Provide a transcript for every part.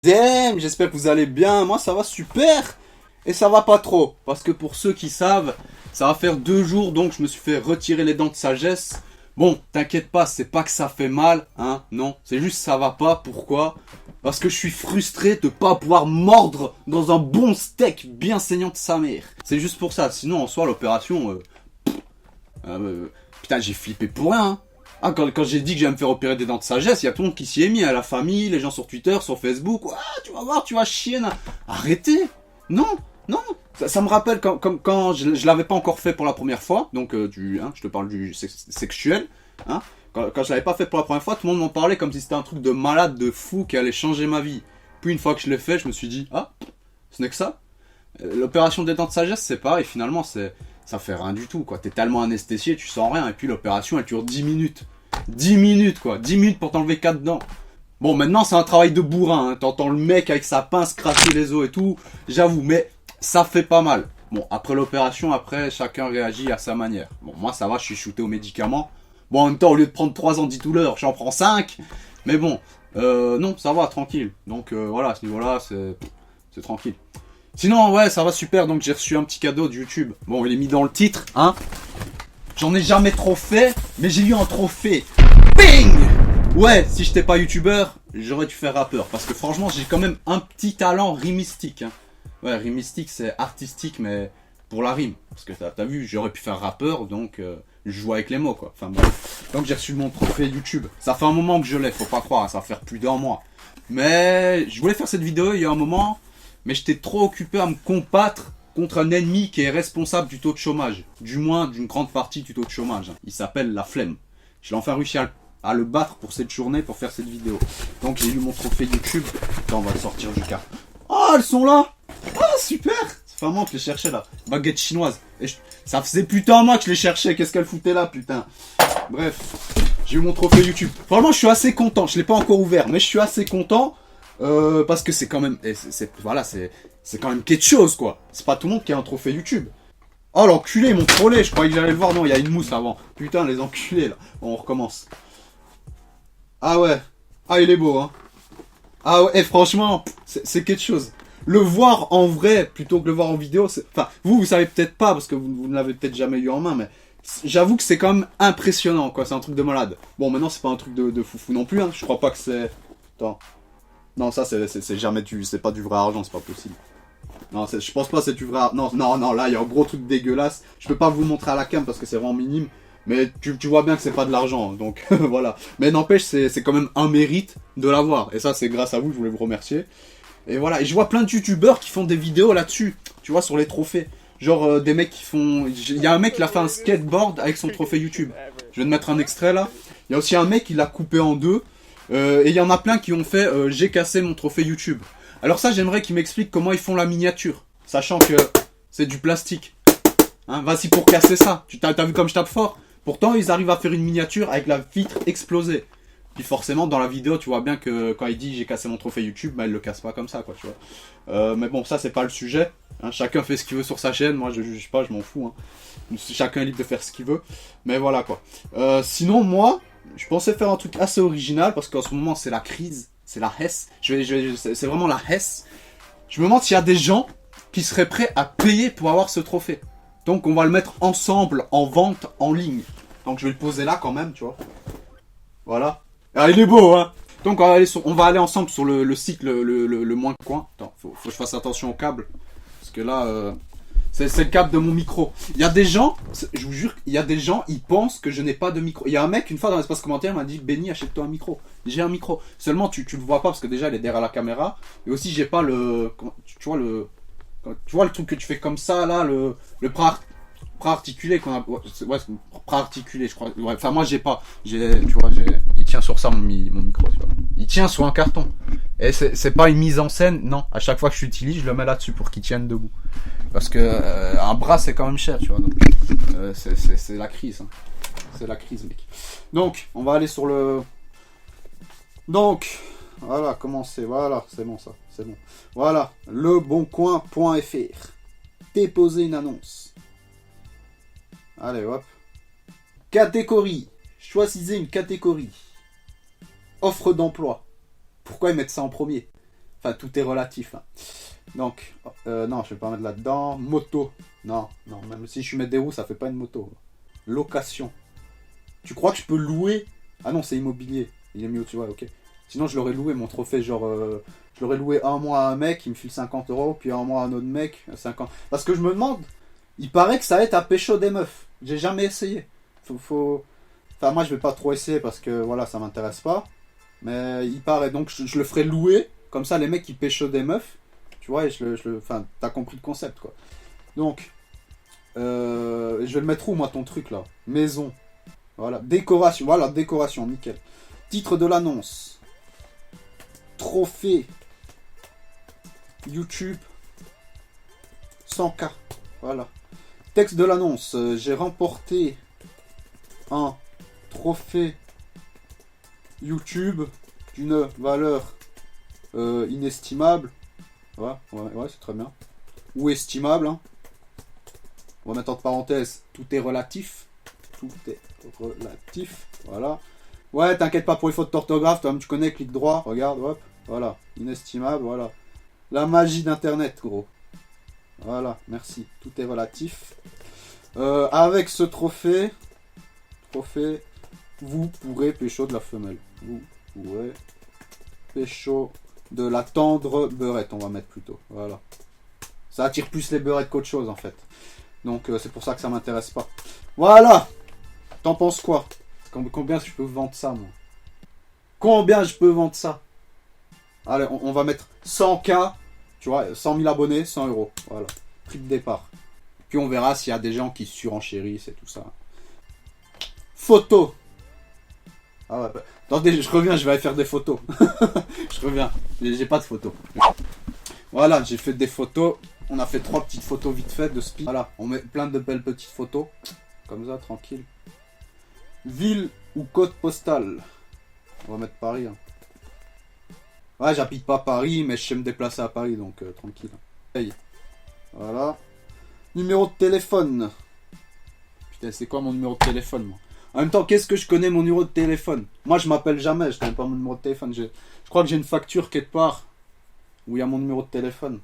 Damn, j'espère que vous allez bien, moi ça va super. Et ça va pas trop, parce que pour ceux qui savent, ça va faire 2 jours donc je me suis fait retirer les dents de sagesse. Bon, t'inquiète pas, c'est pas que ça fait mal, hein, non, c'est juste ça va pas, pourquoi? Parce que je suis frustré de pas pouvoir mordre dans un bon steak bien saignant de sa mère. C'est juste pour ça, sinon en soi l'opération, putain j'ai flippé pour rien, hein. Ah, quand j'ai dit que j'allais me faire opérer des dents de sagesse, il y a tout le monde qui s'y est mis, à la famille, les gens sur Twitter, sur Facebook. Ah, tu vas voir, tu vas chier. Arrêtez. Non, non. Ça me rappelle quand je l'avais pas encore fait pour la première fois. Donc, je te parle du sexuel. Hein, quand je l'avais pas fait pour la première fois, tout le monde m'en parlait comme si c'était un truc de malade, de fou qui allait changer ma vie. Puis une fois que je l'ai fait, je me suis dit, ah, ce n'est que ça. L'opération des dents de sagesse, c'est pareil, finalement, ça fait rien du tout, quoi. T'es tellement anesthésié, tu sens rien, et puis l'opération, elle dure 10 minutes. 10 minutes, quoi. 10 minutes pour t'enlever 4 dents. Bon, maintenant, c'est un travail de bourrin, hein. T'entends le mec avec sa pince cracher les os et tout, j'avoue, mais ça fait pas mal. Bon, après l'opération, après, chacun réagit à sa manière. Bon, moi, ça va, je suis shooté aux médicaments. Bon, en même temps, au lieu de prendre 3 antidouleurs, j'en prends 5. Mais bon, non, ça va, tranquille. Donc, voilà, à ce niveau-là, c'est tranquille. Sinon, ouais, ça va super, donc j'ai reçu un petit cadeau de YouTube. Bon, il est mis dans le titre, hein. J'en ai jamais trop fait, mais j'ai eu un trophée. Bing! Ouais, si j'étais pas youtubeur, j'aurais dû faire rappeur. Parce que franchement, j'ai quand même un petit talent rimistique, hein. Ouais, rimistique, c'est artistique, mais pour la rime. Parce que t'as vu, j'aurais pu faire rappeur, donc je joue avec les mots, quoi. Enfin bref. Donc j'ai reçu mon trophée YouTube. Ça fait un moment que je l'ai, faut pas croire, hein, ça va faire plus d'1 mois. Mais je voulais faire cette vidéo il y a un moment, mais j'étais trop occupé à me combattre contre un ennemi qui est responsable du taux de chômage. Du moins, d'une grande partie du taux de chômage. Il s'appelle la flemme. Je l'ai enfin réussi à le battre pour cette journée, pour faire cette vidéo. Donc j'ai eu mon trophée YouTube. Attends, on va le sortir du cas. Oh, elles sont là! Ah, super! Ça fait un moment que je les cherchais là. Baguette chinoise. Ça faisait putain un mois que je les cherchais. Qu'est-ce qu'elle foutait là, putain? Bref, j'ai eu mon trophée YouTube. Franchement, je suis assez content. Je l'ai pas encore ouvert, mais je suis assez content. Parce que c'est quand même, voilà, c'est quand même quelque chose, quoi. C'est pas tout le monde qui a un trophée YouTube. Oh, l'enculé, ils m'ont trollé, je croyais que j'allais le voir. Non, il y a une mousse avant. Putain, les enculés, là. Bon, on recommence. Ah ouais. Ah, il est beau, hein. Ah ouais, et franchement, c'est quelque chose. Le voir en vrai, plutôt que le voir en vidéo, enfin, vous savez peut-être pas, parce que vous ne l'avez peut-être jamais eu en main, mais j'avoue que c'est quand même impressionnant, quoi. C'est un truc de malade. Bon, maintenant, c'est pas un truc de foufou non plus, hein. Je crois pas que c'est... Attends. Non, ça, c'est jamais c'est pas du vrai argent, c'est pas possible. Non, je pense pas que c'est du vrai argent. Non, non, non, là, il y a un gros truc dégueulasse. Je peux pas vous le montrer à la cam parce que c'est vraiment minime. Mais tu vois bien que c'est pas de l'argent, donc voilà. Mais n'empêche, c'est quand même un mérite de l'avoir. Et ça, c'est grâce à vous, je voulais vous remercier. Et voilà, et je vois plein de youtubeurs qui font des vidéos là-dessus, tu vois, sur les trophées. Genre des mecs qui font... Il y a un mec qui a fait un skateboard avec son trophée YouTube. Je vais te mettre un extrait là. Il y a aussi un mec qui l'a coupé en deux. Et il y en a plein qui ont fait j'ai cassé mon trophée YouTube. Alors ça, j'aimerais qu'ils m'expliquent comment ils font la miniature. Sachant que c'est du plastique. Hein, vas-y pour casser ça. T'as vu comme je tape fort? Pourtant, ils arrivent à faire une miniature avec la vitre explosée. Puis forcément, dans la vidéo, tu vois bien que quand il dit j'ai cassé mon trophée YouTube, bah il le casse pas comme ça, quoi, tu vois. Mais bon, ça, c'est pas le sujet. Hein, chacun fait ce qu'il veut sur sa chaîne. Moi, je juge pas, je m'en fous. Hein. Chacun est libre de faire ce qu'il veut. Mais voilà, quoi. Sinon, moi, je pensais faire un truc assez original parce qu'en ce moment, c'est la crise. C'est la hesse. C'est vraiment la hesse. Je me demande s'il y a des gens qui seraient prêts à payer pour avoir ce trophée. Donc, on va le mettre ensemble en vente en ligne. Donc, je vais le poser là quand même, tu vois. Voilà. Ah, il est beau, hein. Donc on va aller ensemble sur le site le moins coin. Attends, faut que je fasse attention au câble. Parce que là, c'est le câble de mon micro. Il y a des gens, je vous jure, il y a des gens, ils pensent que je n'ai pas de micro. Il y a un mec, une fois dans l'espace commentaire, m'a dit Benny, achète-toi un micro. J'ai un micro. Seulement, tu le vois pas parce que déjà, il est derrière la caméra. Et aussi, j'ai pas le... Tu vois le truc que tu fais comme ça, là, le articulé qu'on a, ouais, articulé, je crois. Ouais, enfin, moi, j'ai pas. Tu vois, il tient sur ça, mon micro, tu vois. Il tient sur un carton. Et c'est pas une mise en scène, non. À chaque fois que je l'utilise, je le mets là-dessus pour qu'il tienne debout. Parce que un bras, c'est quand même cher, tu vois. Donc, c'est la crise. Hein. C'est la crise, mec. Donc, on va aller sur le. Donc, voilà, commencer. Voilà, c'est bon, ça. C'est bon. Voilà, leboncoin.fr. Déposer une annonce. Allez, hop. Catégorie. Choisissez une catégorie. Offre d'emploi. Pourquoi ils mettent ça en premier? Enfin, tout est relatif. Hein. Donc, non, je vais pas mettre là-dedans. Moto. Non, non, même si je mets des roues, ça fait pas une moto. Location. Tu crois que je peux louer? Ah non, c'est immobilier. Il est mis au-dessus, ouais, ok. Sinon, je l'aurais loué, mon trophée, genre... je l'aurais loué un mois à un mec, il me file 50 euros, puis un mois à un autre mec, 50... Parce que je me demande, il paraît que ça aide à pécho des meufs. J'ai jamais essayé. Enfin, moi, je vais pas trop essayer, parce que, voilà, ça m'intéresse pas. Mais il paraît, donc je le ferai louer. Comme ça, les mecs, ils pécho des meufs. Tu vois, et enfin, t'as compris le concept, quoi. Donc, je vais le mettre où, moi, ton truc, là? Maison. Voilà, décoration, voilà, décoration, nickel. Titre de l'annonce. Trophée. YouTube. 100K. Voilà. Texte de l'annonce. J'ai remporté un trophée YouTube d'une valeur inestimable. Ouais, c'est très bien. Ou estimable. Hein. On va mettre entre parenthèses. Tout est relatif. Tout est relatif. Voilà. Ouais, t'inquiète pas pour les fautes d'orthographe, toi-même tu connais, clic droit, regarde, hop, voilà, inestimable, voilà. La magie d'Internet, gros. Voilà, merci, tout est relatif. Avec ce trophée, vous pourrez pécho de la femelle. Vous pourrez pécho de la tendre beurette, on va mettre plutôt, voilà. Ça attire plus les beurettes qu'autre chose, en fait. Donc, c'est pour ça que ça m'intéresse pas. Voilà. T'en penses quoi? Combien je peux vendre ça, moi? Combien je peux vendre ça? Allez, on va mettre 100K, tu vois, 100 000 abonnés, 100 euros. Voilà, prix de départ. Puis on verra s'il y a des gens qui surenchérissent et tout ça. Photo. Ah ouais, bah, attendez, je reviens, je vais aller faire des photos. Je reviens, j'ai pas de photos. Voilà, j'ai fait des photos. On a fait 3 petites photos vite fait de speed. Voilà, on met plein de belles petites photos. Comme ça, tranquille. Ville ou code postal? On va mettre Paris. Hein. Ouais, j'habite pas Paris, mais je sais me déplacer à Paris, donc tranquille. Hey. Voilà. Numéro de téléphone. Putain, c'est quoi mon numéro de téléphone, moi? En même temps, qu'est-ce que je connais mon numéro de téléphone? Moi, je m'appelle jamais, je connais pas mon numéro de téléphone. Je crois que j'ai une facture quelque part où il y a mon numéro de téléphone.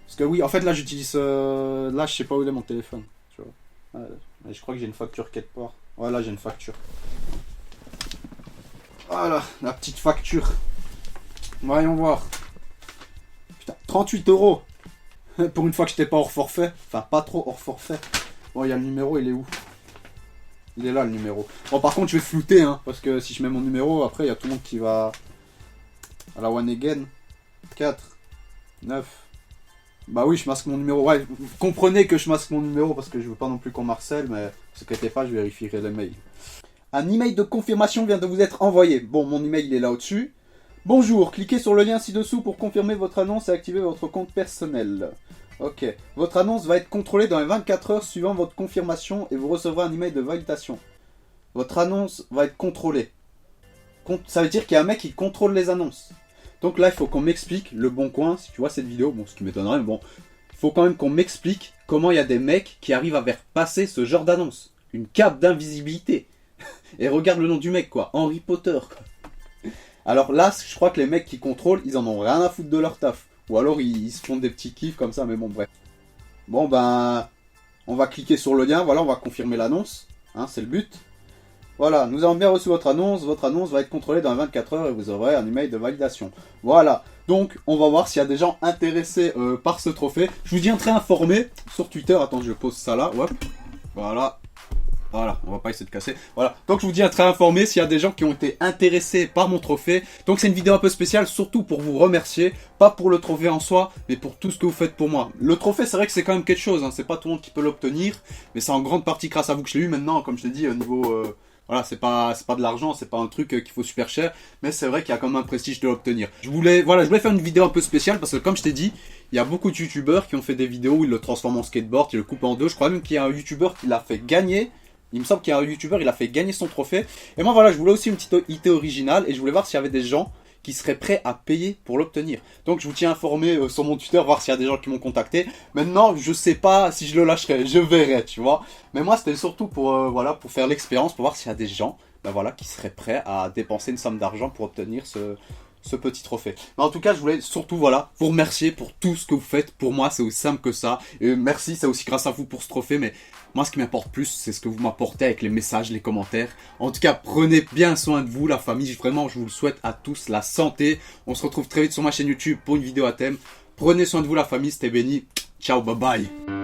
Parce que oui, en fait, là, j'utilise... là, je sais pas où il est mon téléphone. Tu vois. Ouais, je crois que j'ai une facture quelque part. Voilà, j'ai une facture. Voilà, la petite facture. Voyons voir. Putain, 38 euros. Pour une fois que j'étais pas hors forfait. Enfin, pas trop hors forfait. Bon, il y a le numéro, il est où? Il est là, le numéro. Bon, par contre, je vais flouter, hein. Parce que si je mets mon numéro, après, il y a tout le monde qui va... à la one again. 4, 9... Bah oui, je masque mon numéro. Ouais, vous comprenez que je masque mon numéro parce que je veux pas non plus qu'on m'harcèle, mais ne vous inquiétez pas, je vérifierai les mails. Un email de confirmation vient de vous être envoyé. Bon, mon email il est là au-dessus. Bonjour, cliquez sur le lien ci-dessous pour confirmer votre annonce et activer votre compte personnel. Ok, votre annonce va être contrôlée dans les 24 heures suivant votre confirmation et vous recevrez un email de validation. Votre annonce va être contrôlée. Ça veut dire qu'il y a un mec qui contrôle les annonces. Donc là, il faut qu'on m'explique, le bon coin, si tu vois cette vidéo, bon, ce qui m'étonnerait, mais bon, il faut quand même qu'on m'explique comment il y a des mecs qui arrivent à faire passer ce genre d'annonce. Une cape d'invisibilité. Et regarde le nom du mec, quoi, Harry Potter, quoi. Alors là, je crois que les mecs qui contrôlent, ils en ont rien à foutre de leur taf. Ou alors, ils se font des petits kiffs comme ça, mais bon, bref. Bon, ben, on va cliquer sur le lien, voilà, on va confirmer l'annonce, hein, c'est le but. Voilà, nous avons bien reçu votre annonce va être contrôlée dans 24 heures et vous aurez un email de validation. Voilà, donc on va voir s'il y a des gens intéressés par ce trophée. Je vous tiendrai informé sur Twitter, attends je pose ça là, hop, voilà. Voilà, on va pas essayer de casser. Voilà, donc je vous tiendrai informé s'il y a des gens qui ont été intéressés par mon trophée. Donc c'est une vidéo un peu spéciale, surtout pour vous remercier. Pas pour le trophée en soi, mais pour tout ce que vous faites pour moi. Le trophée, c'est vrai que c'est quand même quelque chose, hein. C'est pas tout le monde qui peut l'obtenir. Mais c'est en grande partie grâce à vous que je l'ai eu maintenant, comme je t'ai dit, au niveau... Voilà, c'est pas de l'argent, c'est pas un truc qu'il faut super cher, mais c'est vrai qu'il y a quand même un prestige de l'obtenir. Je voulais faire une vidéo un peu spéciale parce que comme je t'ai dit, il y a beaucoup de youtubeurs qui ont fait des vidéos où ils le transforment en skateboard, ils le coupent en deux. Je crois même qu'il y a un youtubeur qui l'a fait gagner. Il me semble qu'il y a un youtubeur, il a fait gagner son trophée. Et moi voilà, je voulais aussi une petite idée originale et je voulais voir s'il y avait des gens qui seraient prêts à payer pour l'obtenir. Donc je vous tiens informé sur mon Twitter, voir s'il y a des gens qui m'ont contacté. Maintenant, je sais pas si je le lâcherai, je verrai, tu vois. Mais moi, c'était surtout pour, voilà, pour faire l'expérience, pour voir s'il y a des gens, ben voilà, qui seraient prêts à dépenser une somme d'argent pour obtenir ce ce petit trophée. Mais en tout cas, je voulais surtout, voilà, vous remercier pour tout ce que vous faites. Pour moi, c'est aussi simple que ça. Et merci, c'est aussi grâce à vous pour ce trophée. Mais moi, ce qui m'importe plus, c'est ce que vous m'apportez avec les messages, les commentaires. En tout cas, prenez bien soin de vous, la famille. Vraiment, je vous le souhaite à tous, la santé. On se retrouve très vite sur ma chaîne YouTube pour une vidéo à thème. Prenez soin de vous, la famille. C'était Benny. Ciao, bye bye.